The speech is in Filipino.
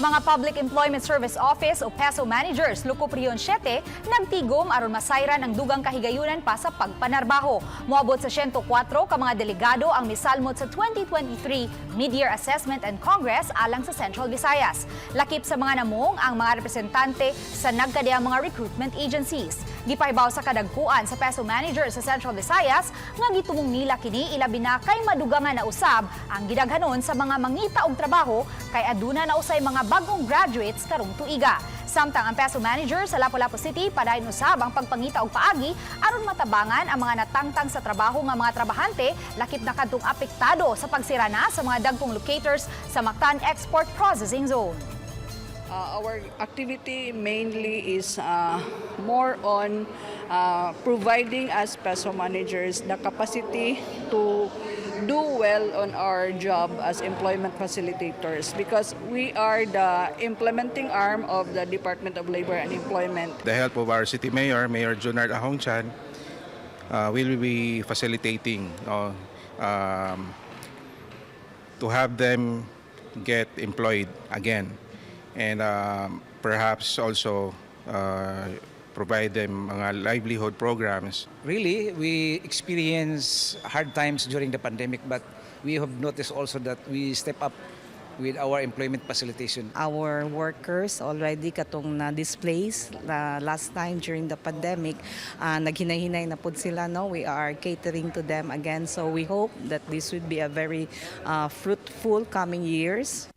Mga Public Employment Service Office o PESO managers luko priyon 7 nagtigom aron masayran ang dugang kahigayunan pa sa pagpanarbaho. Moabot sa 104 ka mga delegado ang misalmot sa 2023 Mid-Year Assessment and Congress alang sa Central Visayas. Lakip sa mga namong ang mga representante sa nagkadiyang mga recruitment agencies. Gipahibaw sa kadagkuan sa PESO manager sa Central Visayas nga gitumong nila kini ilabi na kay madugangan na usab ang gidaghanon sa mga mangita og trabaho kay aduna na usay mga bagong graduates karong tuiga. Samtang ang PESO manager sa Lapu-Lapu City padayon usab ang pagpangita og paagi aron matabangan ang mga natangtang sa trabaho nga mga trabahante lakip na kadtong apektado sa pagsira na sa mga dagkong locators sa Mactan Export Processing Zone. Our activity mainly is more on providing as PESO managers the capacity to do well on our job as employment facilitators because we are the implementing arm of the Department of Labor and Employment. The help of our City Mayor, Mayor Junard Ahongchan, will be facilitating to have them get employed again. And perhaps also provide them mga livelihood programs. Really, we experience hard times during the pandemic, but we have noticed also that we step up with our employment facilitation. Our workers already katong na-displaced last time during the pandemic, naghinay-hinay na po sila. No? We are catering to them again. So we hope that this would be a very fruitful coming years.